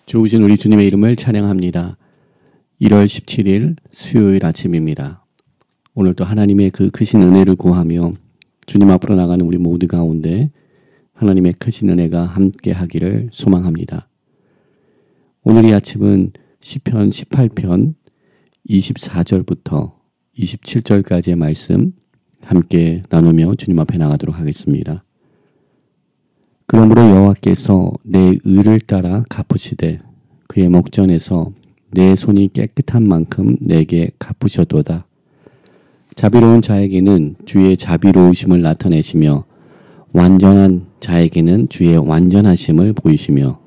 좋으신 우리 주님의 이름을 찬양합니다. 1월 17일 수요일 아침입니다. 오늘도 하나님의 그 크신 은혜를 구하며 주님 앞으로 나가는 우리 모두 가운데 하나님의 크신 은혜가 함께 하기를 소망합니다. 오늘 이 아침은 시편 18편 24절부터 27절까지의 말씀 함께 나누며 주님 앞에 나가도록 하겠습니다. 그러므로 여호와께서 내 의를 따라 갚으시되 그의 목전에서 내 손이 깨끗한 만큼 내게 갚으셨도다. 자비로운 자에게는 주의 자비로우심을 나타내시며 완전한 자에게는 주의 완전하심을 보이시며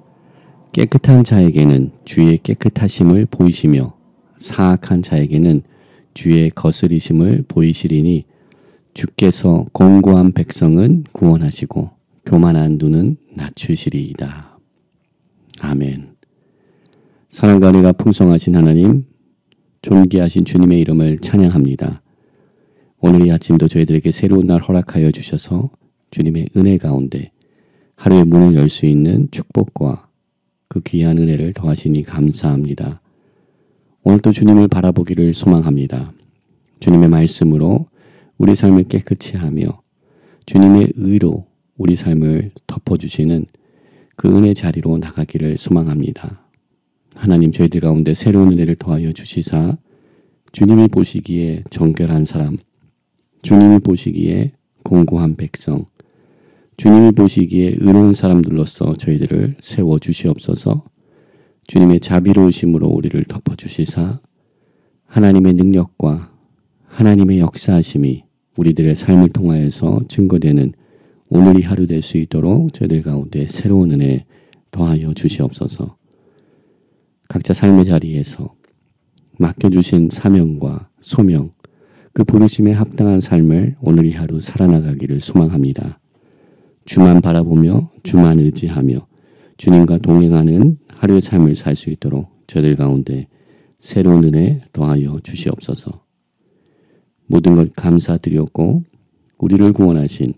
깨끗한 자에게는 주의 깨끗하심을 보이시며 사악한 자에게는 주의 거스리심을 보이시리니 주께서 공고한 백성은 구원하시고 교만한 눈은 낮추시리이다. 아멘. 사랑과 은혜가 풍성하신 하나님, 존귀하신 주님의 이름을 찬양합니다. 오늘 이 아침도 저희들에게 새로운 날 허락하여 주셔서 주님의 은혜 가운데 하루의 문을 열 수 있는 축복과 그 귀한 은혜를 더하시니 감사합니다. 오늘도 주님을 바라보기를 소망합니다. 주님의 말씀으로 우리 삶을 깨끗이 하며 주님의 의로 우리 삶을 덮어주시는 그 은혜 자리로 나가기를 소망합니다. 하나님, 저희들 가운데 새로운 은혜를 더하여 주시사 주님이 보시기에 정결한 사람, 주님이 보시기에 공고한 백성, 주님이 보시기에 의로운 사람들로서 저희들을 세워주시옵소서. 주님의 자비로우심으로 우리를 덮어주시사 하나님의 능력과 하나님의 역사하심이 우리들의 삶을 통하여서 증거되는 오늘 이 하루 될 수 있도록 저희들 가운데 새로운 은혜 더하여 주시옵소서. 각자 삶의 자리에서 맡겨주신 사명과 소명, 그 부르심에 합당한 삶을 오늘 이 하루 살아나가기를 소망합니다. 주만 바라보며 주만 의지하며 주님과 동행하는 하루의 삶을 살 수 있도록 저희들 가운데 새로운 은혜 더하여 주시옵소서. 모든 것 감사드렸고 우리를 구원하신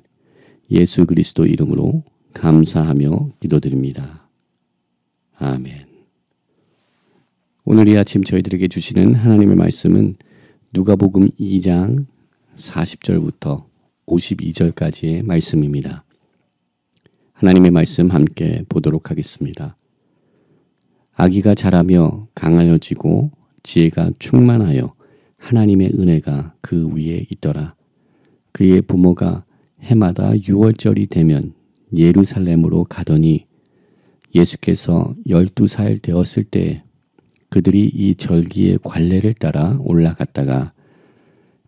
예수 그리스도 이름으로 감사하며 기도드립니다. 아멘. 오늘 이 아침 저희들에게 주시는 하나님의 말씀은 누가복음 2장 40절부터 52절까지의 말씀입니다. 하나님의 말씀 함께 보도록 하겠습니다. 아기가 자라며 강하여지고 지혜가 충만하여 하나님의 은혜가 그 위에 있더라. 그의 부모가 해마다 6월절이 되면 예루살렘으로 가더니 예수께서 12살 되었을 때 그들이 이 절기의 관례를 따라 올라갔다가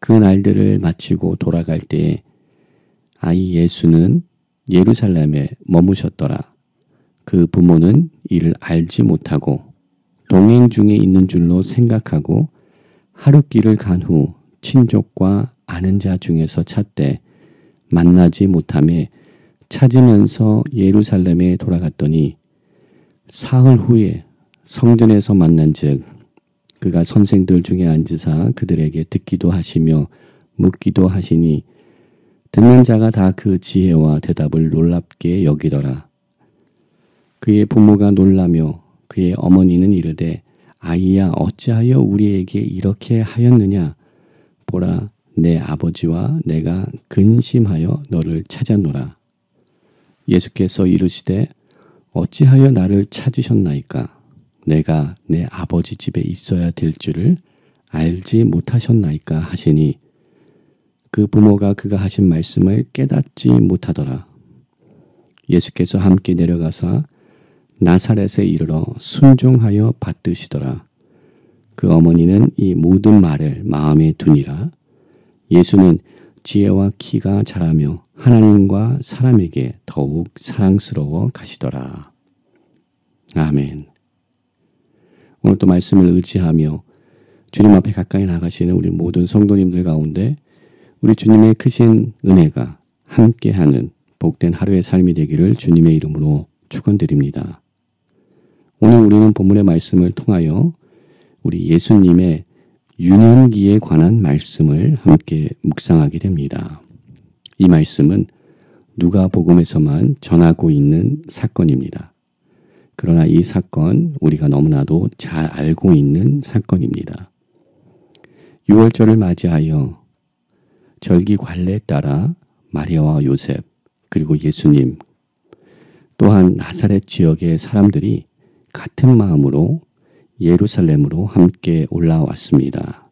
그 날들을 마치고 돌아갈 때에 아이 예수는 예루살렘에 머무셨더라. 그 부모는 이를 알지 못하고 동행 중에 있는 줄로 생각하고 하룻길을 간 후 친족과 아는 자 중에서 찾되 만나지 못하매 찾으면서 예루살렘에 돌아갔더니 사흘 후에 성전에서 만난즉 그가 선생들 중에 앉으사 그들에게 듣기도 하시며 묻기도 하시니 듣는 자가 다 그 지혜와 대답을 놀랍게 여기더라. 그의 부모가 놀라며 그의 어머니는 이르되 아이야 어찌하여 우리에게 이렇게 하였느냐. 보라 내 아버지와 내가 근심하여 너를 찾았노라. 예수께서 이르시되 어찌하여 나를 찾으셨나이까. 내가 내 아버지 집에 있어야 될 줄을 알지 못하셨나이까 하시니 그 부모가 그가 하신 말씀을 깨닫지 못하더라. 예수께서 함께 내려가사 나사렛에 이르러 순종하여 받드시더라. 그 어머니는 이 모든 말을 마음에 두니라. 예수는 지혜와 키가 자라며 하나님과 사람에게 더욱 사랑스러워 가시더라. 아멘. 오늘 또 말씀을 의지하며 주님 앞에 가까이 나가시는 우리 모든 성도님들 가운데 우리 주님의 크신 은혜가 함께하는 복된 하루의 삶이 되기를 주님의 이름으로 축원드립니다. 오늘 우리는 본문의 말씀을 통하여 우리 예수님의 유년기에 관한 말씀을 함께 묵상하게 됩니다. 이 말씀은 누가복음에서만 전하고 있는 사건입니다. 그러나 이 사건 우리가 너무나도 잘 알고 있는 사건입니다. 6월절을 맞이하여 절기 관례에 따라 마리아와 요셉 그리고 예수님 또한 나사렛 지역의 사람들이 같은 마음으로 예루살렘으로 함께 올라왔습니다.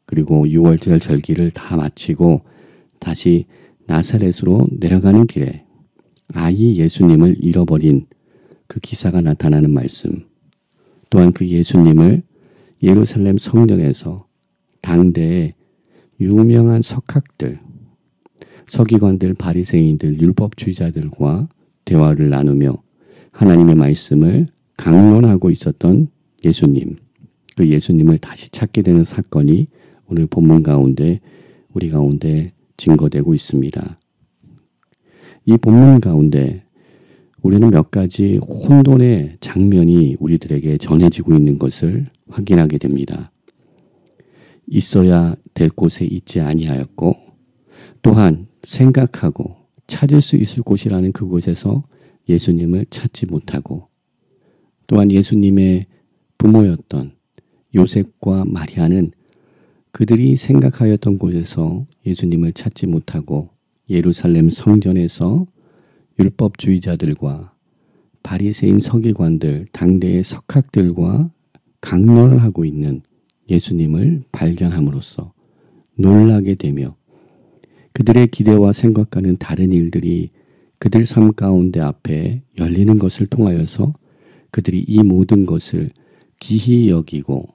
그리고 6월절 절기를 다 마치고 다시 나사렛으로 내려가는 길에 아이 예수님을 잃어버린 그 기사가 나타나는 말씀, 또한 그 예수님을 예루살렘 성전에서 당대의 유명한 석학들, 서기관들, 바리새인들, 율법주의자들과 대화를 나누며 하나님의 말씀을 강론하고 있었던 예수님, 그 예수님을 다시 찾게 되는 사건이 오늘 본문 가운데 우리 가운데 증거되고 있습니다. 이 본문 가운데 우리는 몇 가지 혼돈의 장면이 우리들에게 전해지고 있는 것을 확인하게 됩니다. 있어야 될 곳에 있지 아니하였고 또한 생각하고 찾을 수 있을 곳이라는 그곳에서 예수님을 찾지 못하고 또한 예수님의 부모였던 요셉과 마리아는 그들이 생각하였던 곳에서 예수님을 찾지 못하고 예루살렘 성전에서 율법주의자들과 바리새인 서기관들, 당대의 석학들과 강론을 하고 있는 예수님을 발견함으로써 놀라게 되며 그들의 기대와 생각과는 다른 일들이 그들 삶 가운데 앞에 열리는 것을 통하여서 그들이 이 모든 것을 기히 여기고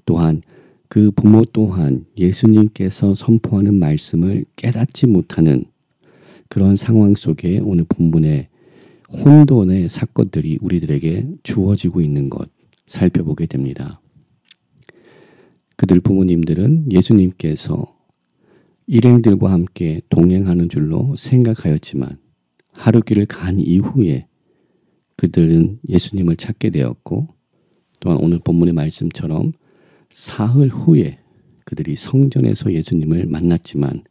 또한 그 부모 또한 예수님께서 선포하는 말씀을 깨닫지 못하는 그런 상황 속에 오늘 본문의 혼돈의 사건들이 우리들에게 주어지고 있는 것 살펴보게 됩니다. 그들 부모님들은 예수님께서 일행들과 함께 동행하는 줄로 생각하였지만 하루길을 간 이후에 그들은 예수님을 찾게 되었고 또한 오늘 본문의 말씀처럼 사흘 후에 그들이 성전에서 예수님을 만났지만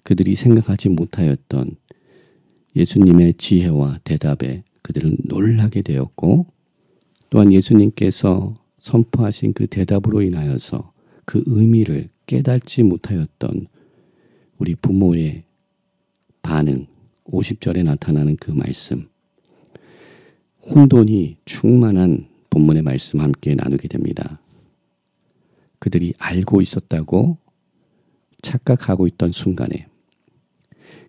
그들이 생각하지 못하였던 예수님의 지혜와 대답에 그들은 놀라게 되었고 또한 예수님께서 선포하신 그 대답으로 인하여서 그 의미를 깨닫지 못하였던 우리 부모의 반응, 50절에 나타나는 그 말씀, 혼돈이 충만한 본문의 말씀 함께 나누게 됩니다. 그들이 알고 있었다고 착각하고 있던 순간에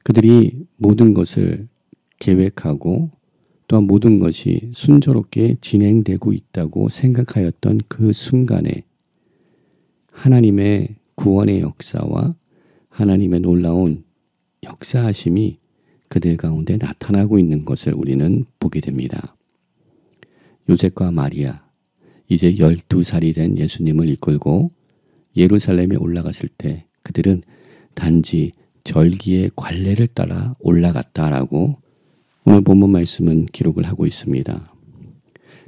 그들이 모든 것을 계획하고 또한 모든 것이 순조롭게 진행되고 있다고 생각하였던 그 순간에 하나님의 구원의 역사와 하나님의 놀라운 역사하심이 그들 가운데 나타나고 있는 것을 우리는 보게 됩니다. 요셉과 마리아, 이제 12살이 된 예수님을 이끌고 예루살렘에 올라갔을 때 그들은 단지 절기의 관례를 따라 올라갔다라고 오늘 본문 말씀은 기록을 하고 있습니다.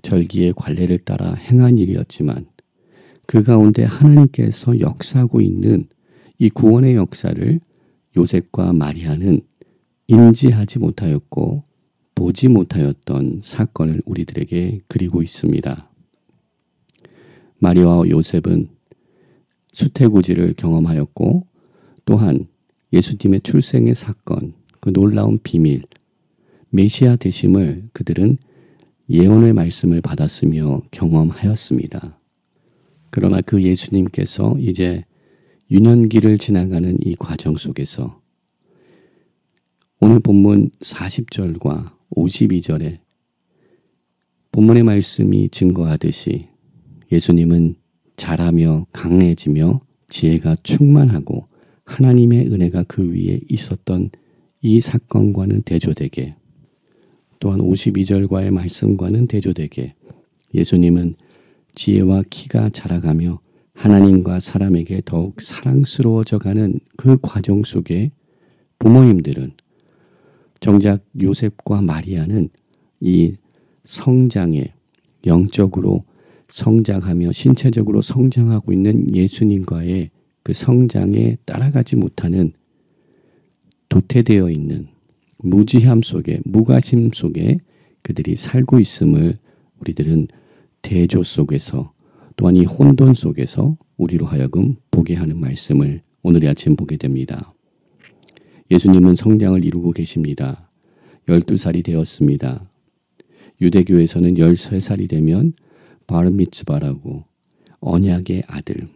절기의 관례를 따라 행한 일이었지만 그 가운데 하나님께서 역사하고 있는 이 구원의 역사를 요셉과 마리아는 인지하지 못하였고 보지 못하였던 사건을 우리들에게 그리고 있습니다. 마리아와 요셉은 수태고지를 경험하였고 또한 예수님의 출생의 사건, 그 놀라운 비밀, 메시아 되심을 그들은 예언의 말씀을 받았으며 경험하였습니다. 그러나 그 예수님께서 이제 유년기를 지나가는 이 과정 속에서 오늘 본문 40절과 52절에 본문의 말씀이 증거하듯이 예수님은 자라며 강해지며 지혜가 충만하고 하나님의 은혜가 그 위에 있었던 이 사건과는 대조되게 또한 52절과의 말씀과는 대조되게 예수님은 지혜와 키가 자라가며 하나님과 사람에게 더욱 사랑스러워져 가는 그 과정 속에 부모님들은 정작 요셉과 마리아는 이 성장에 영적으로 성장하며 신체적으로 성장하고 있는 예수님과의 그 성장에 따라가지 못하는 도태되어 있는 무지함 속에 무관심 속에 그들이 살고 있음을 우리들은 대조 속에서 또한 이 혼돈 속에서 우리로 하여금 보게 하는 말씀을 오늘 아침 보게 됩니다. 예수님은 성장을 이루고 계십니다. 12살이 되었습니다. 유대교에서는 13살이 되면 바르미츠바라고 언약의 아들,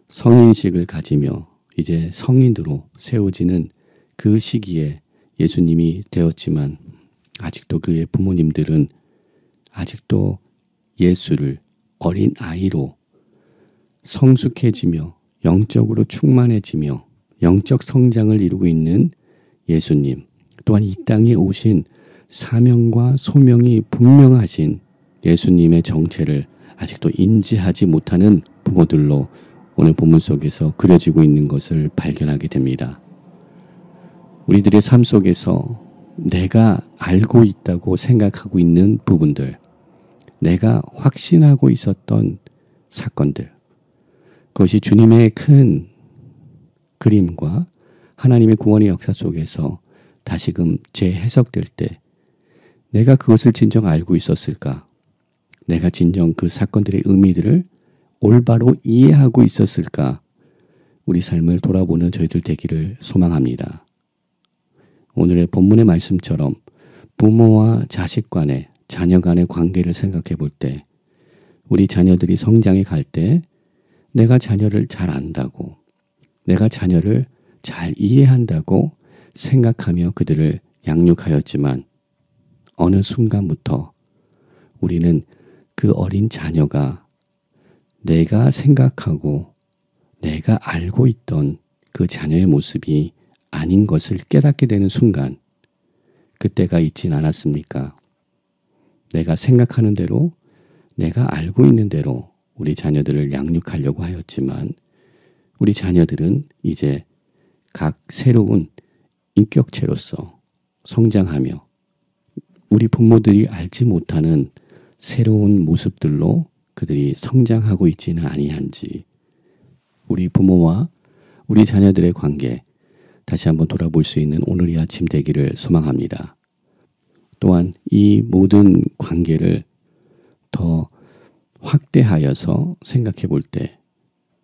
성인식을 가지며 이제 성인으로 세워지는 그 시기에 예수님이 되었지만 아직도 그의 부모님들은 아직도 예수를 어린 아이로 성숙해지며 영적으로 충만해지며 영적 성장을 이루고 있는 예수님, 또한 이 땅에 오신 사명과 소명이 분명하신 예수님의 정체를 아직도 인지하지 못하는 부모들로 오늘 본문 속에서 그려지고 있는 것을 발견하게 됩니다. 우리들의 삶 속에서 내가 알고 있다고 생각하고 있는 부분들, 내가 확신하고 있었던 사건들, 그것이 주님의 큰 그림과 하나님의 구원의 역사 속에서 다시금 재해석될 때 내가 그것을 진정 알고 있었을까? 내가 진정 그 사건들의 의미들을 올바로 이해하고 있었을까? 우리 삶을 돌아보는 저희들 되기를 소망합니다. 오늘의 본문의 말씀처럼 부모와 자식 간의 자녀 간의 관계를 생각해 볼 때 우리 자녀들이 성장해 갈 때 내가 자녀를 잘 안다고, 내가 자녀를 잘 이해한다고 생각하며 그들을 양육하였지만 어느 순간부터 우리는 그 어린 자녀가 내가 생각하고 내가 알고 있던 그 자녀의 모습이 아닌 것을 깨닫게 되는 순간, 그때가 있진 않았습니까? 내가 생각하는 대로, 내가 알고 있는 대로 우리 자녀들을 양육하려고 하였지만 우리 자녀들은 이제 각 새로운 인격체로서 성장하며 우리 부모들이 알지 못하는 새로운 모습들로 그들이 성장하고 있지는 아니한지, 우리 부모와 우리 자녀들의 관계 다시 한번 돌아볼 수 있는 오늘의 아침 되기를 소망합니다. 또한 이 모든 관계를 더 확대하여서 생각해 볼 때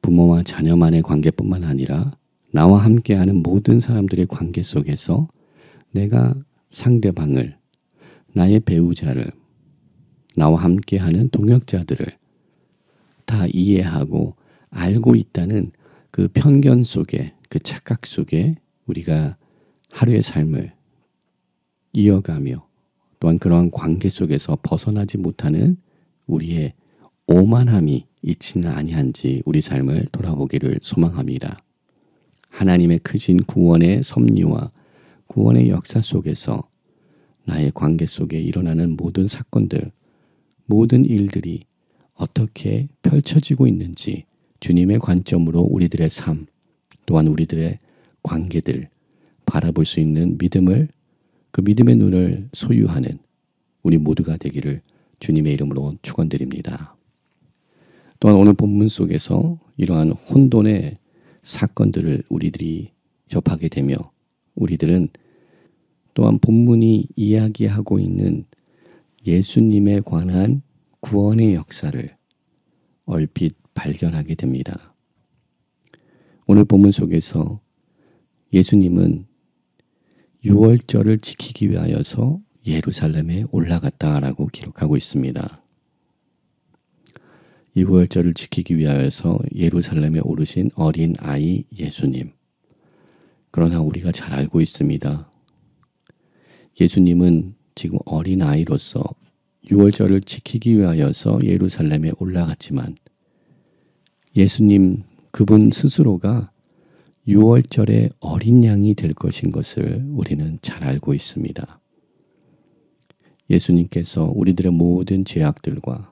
부모와 자녀만의 관계뿐만 아니라 나와 함께하는 모든 사람들의 관계 속에서 내가 상대방을, 나의 배우자를, 나와 함께하는 동역자들을 다 이해하고 알고 있다는 그 편견 속에, 그 착각 속에 우리가 하루의 삶을 이어가며 또한 그러한 관계 속에서 벗어나지 못하는 우리의 오만함이 있지는 아니한지 우리 삶을 돌아보기를 소망합니다. 하나님의 크신 구원의 섭리와 구원의 역사 속에서 나의 관계 속에 일어나는 모든 사건들, 모든 일들이 어떻게 펼쳐지고 있는지 주님의 관점으로 우리들의 삶, 또한 우리들의 관계들 바라볼 수 있는 믿음을, 그 믿음의 눈을 소유하는 우리 모두가 되기를 주님의 이름으로 축원드립니다. 또한 오늘 본문 속에서 이러한 혼돈의 사건들을 우리들이 접하게 되며 우리들은 또한 본문이 이야기하고 있는 예수님에 관한 구원의 역사를 얼핏 발견하게 됩니다. 오늘 본문 속에서 예수님은 유월절을 지키기 위하여서 예루살렘에 올라갔다라고 기록하고 있습니다. 유월절을 지키기 위하여서 예루살렘에 오르신 어린 아이 예수님. 그러나 우리가 잘 알고 있습니다. 예수님은 지금 어린 아이로서 유월절을 지키기 위하여서 예루살렘에 올라갔지만 예수님 그분 스스로가 유월절의 어린 양이 될 것인 것을 우리는 잘 알고 있습니다. 예수님께서 우리들의 모든 죄악들과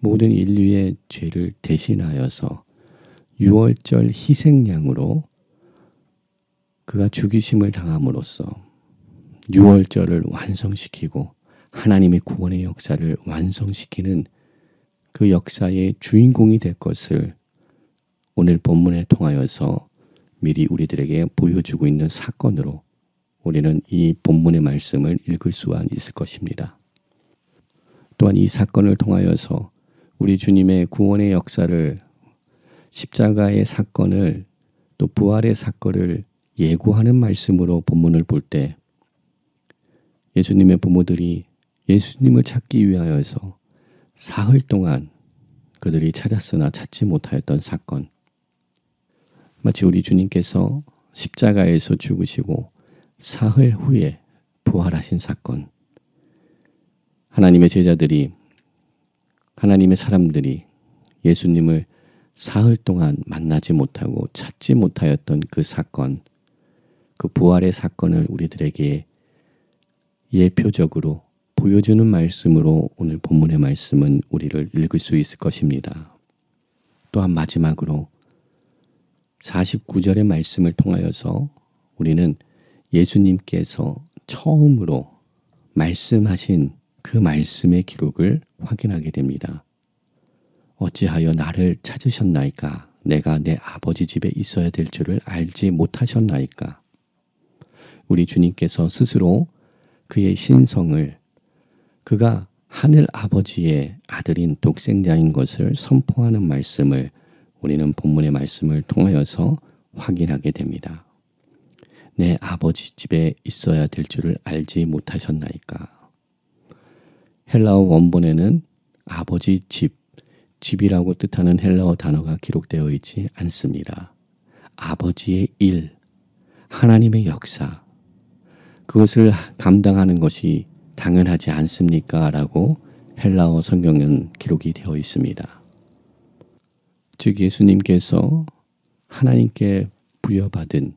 모든 인류의 죄를 대신하여서 유월절 희생양으로 그가 죽이심을 당함으로써 유월절을 완성시키고 하나님의 구원의 역사를 완성시키는 그 역사의 주인공이 될 것을 오늘 본문에 통하여서 미리 우리들에게 보여주고 있는 사건으로 우리는 이 본문의 말씀을 읽을 수가 있을 것입니다. 또한 이 사건을 통하여서 우리 주님의 구원의 역사를, 십자가의 사건을, 또 부활의 사건을 예고하는 말씀으로 본문을 볼 때 예수님의 부모들이 예수님을 찾기 위하여서 사흘 동안 그들이 찾았으나 찾지 못하였던 사건, 마치 우리 주님께서 십자가에서 죽으시고 사흘 후에 부활하신 사건, 하나님의 제자들이, 하나님의 사람들이 예수님을 사흘 동안 만나지 못하고 찾지 못하였던 그 사건, 그 부활의 사건을 우리들에게 예표적으로 보여주는 말씀으로 오늘 본문의 말씀은 우리를 읽을 수 있을 것입니다. 또한 마지막으로 49절의 말씀을 통하여서 우리는 예수님께서 처음으로 말씀하신 그 말씀의 기록을 확인하게 됩니다. 어찌하여 나를 찾으셨나이까? 내가 내 아버지 집에 있어야 될 줄을 알지 못하셨나이까? 우리 주님께서 스스로 그의 신성을, 그가 하늘 아버지의 아들인 독생자인 것을 선포하는 말씀을 우리는 본문의 말씀을 통하여서 확인하게 됩니다. 내 아버지 집에 있어야 될 줄을 알지 못하셨나이까? 헬라어 원본에는 아버지 집, 집이라고 뜻하는 헬라어 단어가 기록되어 있지 않습니다. 아버지의 일, 하나님의 역사, 그것을 감당하는 것이 당연하지 않습니까? 라고 헬라어 성경은 기록이 되어 있습니다. 즉 예수님께서 하나님께 부여받은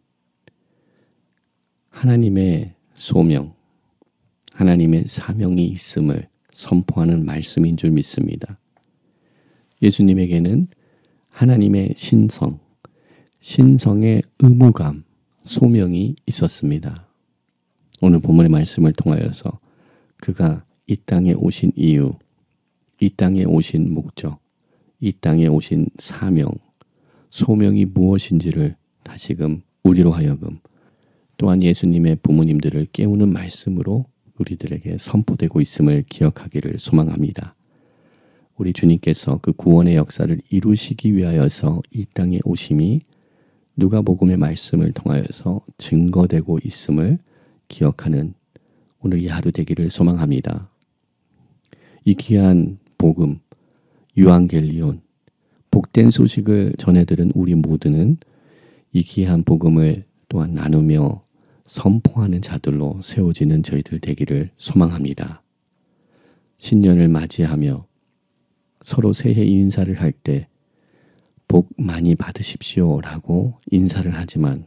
하나님의 소명, 하나님의 사명이 있음을 선포하는 말씀인 줄 믿습니다. 예수님에게는 하나님의 신성, 신성의 의무감, 소명이 있었습니다. 오늘 본문의 말씀을 통하여서 그가 이 땅에 오신 이유, 이 땅에 오신 목적, 이 땅에 오신 사명, 소명이 무엇인지를 다시금 우리로 하여금 또한 예수님의 부모님들을 깨우는 말씀으로 우리들에게 선포되고 있음을 기억하기를 소망합니다. 우리 주님께서 그 구원의 역사를 이루시기 위하여서 이 땅에 오심이 누가복음의 말씀을 통하여서 증거되고 있음을 기억하는 오늘 이 하루 되기를 소망합니다. 이 귀한 복음, 유앙겔리온, 복된 소식을 전해들은 우리 모두는 이 귀한 복음을 또한 나누며 선포하는 자들로 세워지는 저희들 되기를 소망합니다. 신년을 맞이하며 서로 새해 인사를 할 때 복 많이 받으십시오 라고 인사를 하지만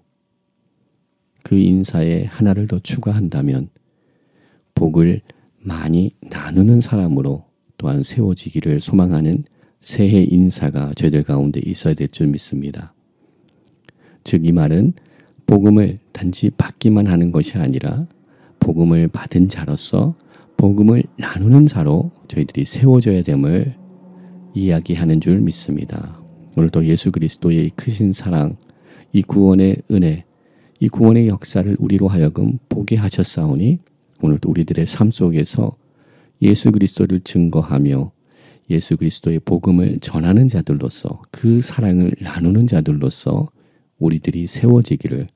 그 인사에 하나를 더 추가한다면 복을 많이 나누는 사람으로 또한 세워지기를 소망하는 새해 인사가 저희들 가운데 있어야 될 줄 믿습니다. 즉 이 말은 복음을 단지 받기만 하는 것이 아니라 복음을 받은 자로서 복음을 나누는 자로 저희들이 세워져야 됨을 이야기하는 줄 믿습니다. 오늘도 예수 그리스도의 크신 사랑, 이 구원의 은혜, 이 구원의 역사를 우리로 하여금 보게 하셨사오니 오늘도 우리들의 삶 속에서 예수 그리스도를 증거하며 예수 그리스도의 복음을 전하는 자들로서 그 사랑을 나누는 자들로서 우리들이 세워지기를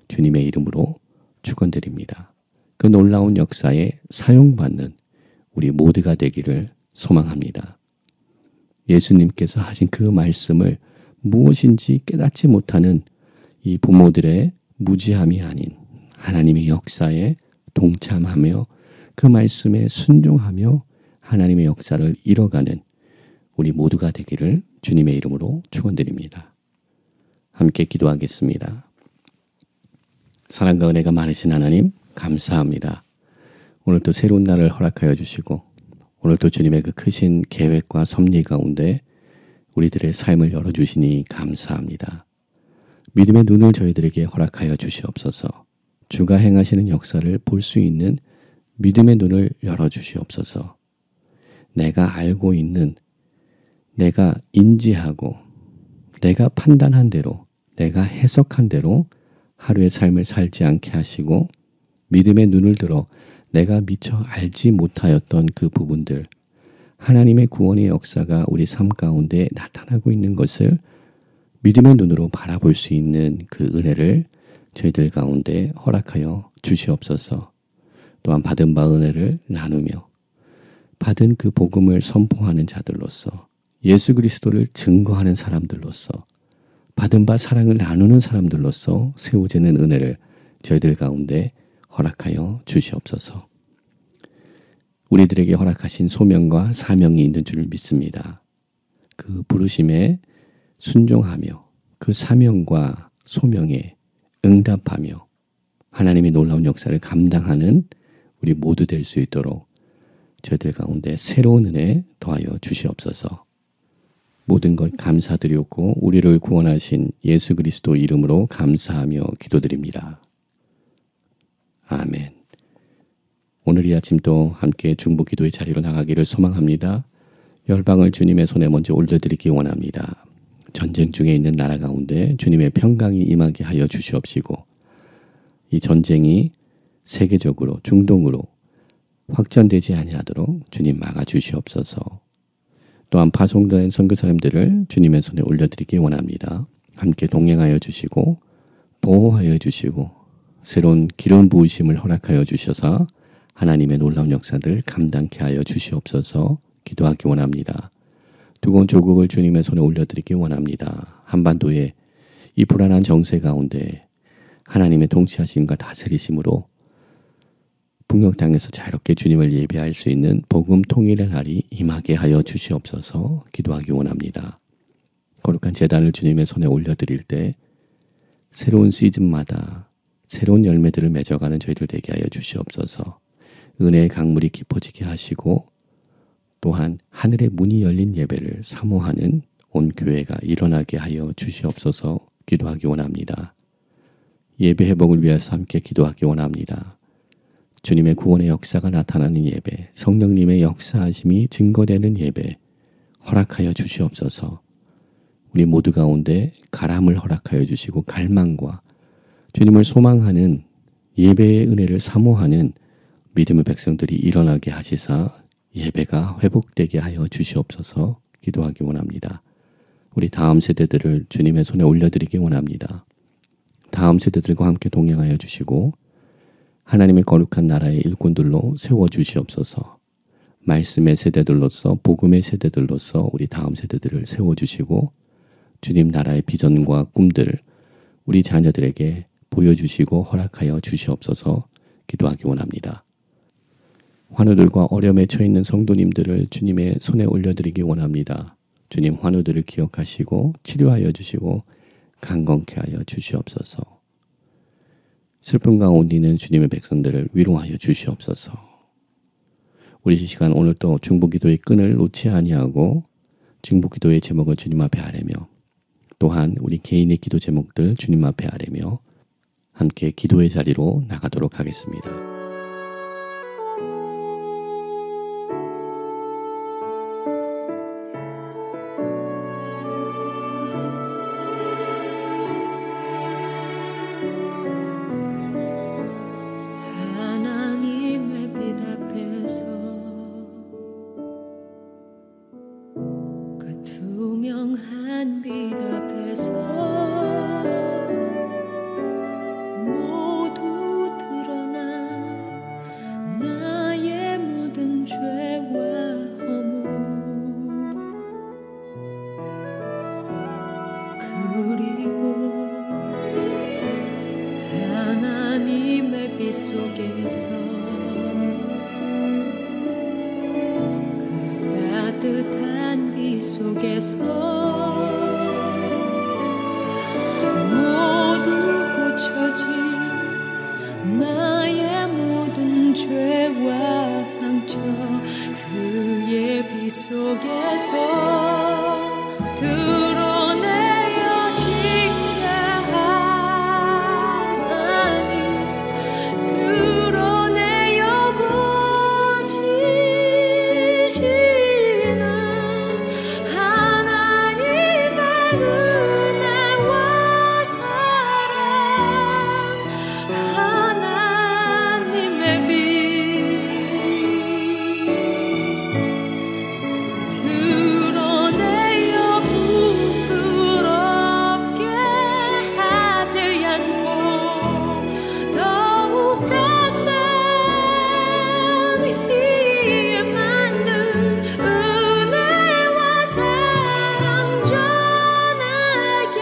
주님의 이름으로 축원드립니다. 그 놀라운 역사에 사용받는 우리 모두가 되기를 소망합니다. 예수님께서 하신 그 말씀을 무엇인지 깨닫지 못하는 이 부모들의 무지함이 아닌 하나님의 역사에 동참하며 그 말씀에 순종하며 하나님의 역사를 이뤄가는 우리 모두가 되기를 주님의 이름으로 축원드립니다. 함께 기도하겠습니다. 사랑과 은혜가 많으신 하나님 감사합니다. 오늘도 새로운 날을 허락하여 주시고 오늘도 주님의 그 크신 계획과 섭리 가운데 우리들의 삶을 열어주시니 감사합니다. 믿음의 눈을 저희들에게 허락하여 주시옵소서. 주가 행하시는 역사를 볼 수 있는 믿음의 눈을 열어주시옵소서. 내가 알고 있는, 내가 인지하고, 내가 판단한 대로, 내가 해석한 대로 하루의 삶을 살지 않게 하시고 믿음의 눈을 들어 내가 미처 알지 못하였던 그 부분들, 하나님의 구원의 역사가 우리 삶 가운데 나타나고 있는 것을 믿음의 눈으로 바라볼 수 있는 그 은혜를 저희들 가운데 허락하여 주시옵소서. 또한 받은 바 은혜를 나누며 받은 그 복음을 선포하는 자들로서, 예수 그리스도를 증거하는 사람들로서, 받은 바 사랑을 나누는 사람들로서 세워지는 은혜를 저희들 가운데 허락하여 주시옵소서. 우리들에게 허락하신 소명과 사명이 있는 줄 믿습니다. 그 부르심에 순종하며 그 사명과 소명에 응답하며 하나님의 놀라운 역사를 감당하는 우리 모두 될 수 있도록 저희들 가운데 새로운 은혜 더하여 주시옵소서. 모든 것 감사드리옵고 우리를 구원하신 예수 그리스도 이름으로 감사하며 기도드립니다. 아멘. 오늘 이 아침도 함께 중보기도의 자리로 나가기를 소망합니다. 열방을 주님의 손에 먼저 올려드리기 원합니다. 전쟁 중에 있는 나라 가운데 주님의 평강이 임하게 하여 주시옵시고, 이 전쟁이 세계적으로 중동으로 확전되지 아니하도록 주님 막아 주시옵소서. 또한 파송된 선교사님들을 주님의 손에 올려드리기 원합니다. 함께 동행하여 주시고 보호하여 주시고 새로운 기름 부으심을 허락하여 주셔서 하나님의 놀라운 역사들 감당케 하여 주시옵소서. 기도하기 원합니다. 두꺼운 조국을 주님의 손에 올려드리기 원합니다. 한반도의 이 불안한 정세 가운데 하나님의 통치하심과 다스리심으로 북녘 땅에서 자유롭게 주님을 예배할 수 있는 복음 통일의 날이 임하게 하여 주시옵소서. 기도하기 원합니다. 거룩한 제단을 주님의 손에 올려드릴 때 새로운 시즌마다 새로운 열매들을 맺어가는 저희들 되게 하여 주시옵소서. 은혜의 강물이 깊어지게 하시고 또한 하늘의 문이 열린 예배를 사모하는 온 교회가 일어나게 하여 주시옵소서. 기도하기 원합니다. 예배 회복을 위해서 함께 기도하기 원합니다. 주님의 구원의 역사가 나타나는 예배, 성령님의 역사하심이 증거되는 예배 허락하여 주시옵소서. 우리 모두 가운데 가람을 허락하여 주시고 갈망과 주님을 소망하는 예배의 은혜를 사모하는 믿음의 백성들이 일어나게 하시사 예배가 회복되게 하여 주시옵소서. 기도하기 원합니다. 우리 다음 세대들을 주님의 손에 올려드리기 원합니다. 다음 세대들과 함께 동행하여 주시고 하나님의 거룩한 나라의 일꾼들로 세워주시옵소서. 말씀의 세대들로서 복음의 세대들로서 우리 다음 세대들을 세워주시고 주님 나라의 비전과 꿈들을 우리 자녀들에게 보여주시고 허락하여 주시옵소서. 기도하기 원합니다. 환우들과 어려움에 처해있는 성도님들을 주님의 손에 올려드리기 원합니다. 주님 환우들을 기억하시고 치료하여 주시고 강건케 하여 주시옵소서. 슬픔 가운데 있는 주님의 백성들을 위로하여 주시옵소서. 우리 이 시간 오늘 또 중보기도의 끈을 놓지 아니하고 중보기도의 제목을 주님 앞에 아뢰며 또한 우리 개인의 기도 제목들 주님 앞에 아뢰며 함께 기도의 자리로 나가도록 하겠습니다. 투명한 빛 앞에서 모두 드러나 나의 모든 죄와 허물 그리고 하나님의 빛 속에서 그 따뜻한 빛 속에서 모두 고쳐진 나의 모든 죄와 상처 그의 빛 속에서 드러내어진 게 하나님 드러내어 고치시는 하나님의 은혜와 사랑 하나님의 드러내어 부끄럽게 하지 않고 더욱 닿는 힘 만들 은혜와 사랑 전하게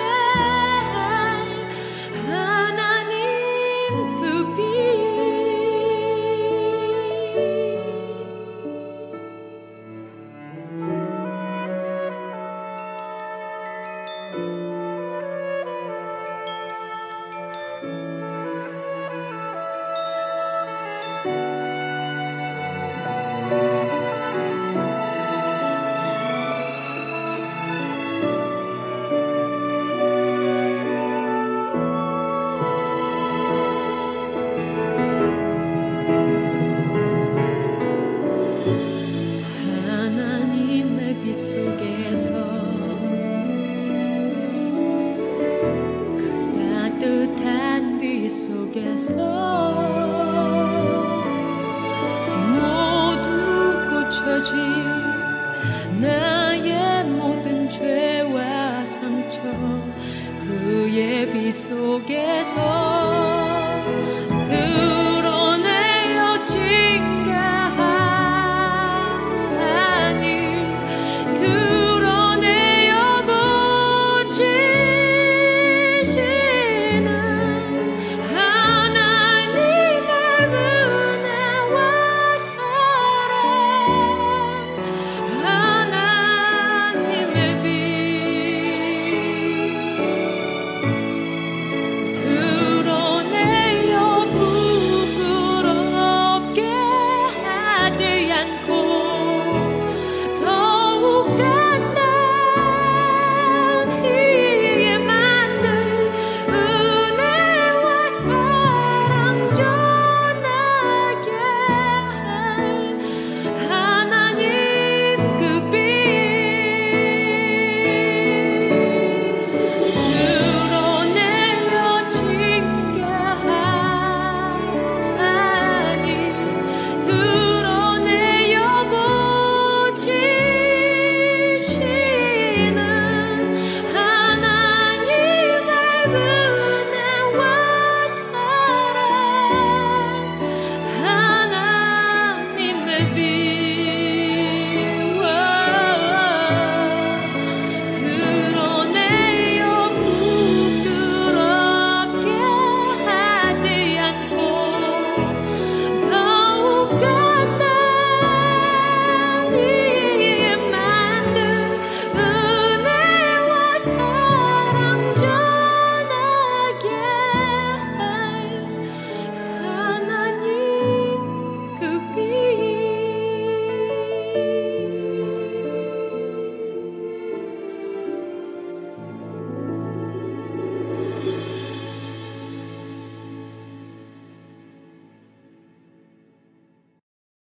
하나님 그 빛 하나님의 빛 속에서 그 따뜻한 빛 속에서 모두 고쳐진 나의 모든 죄와 상처 그의 빛 속에서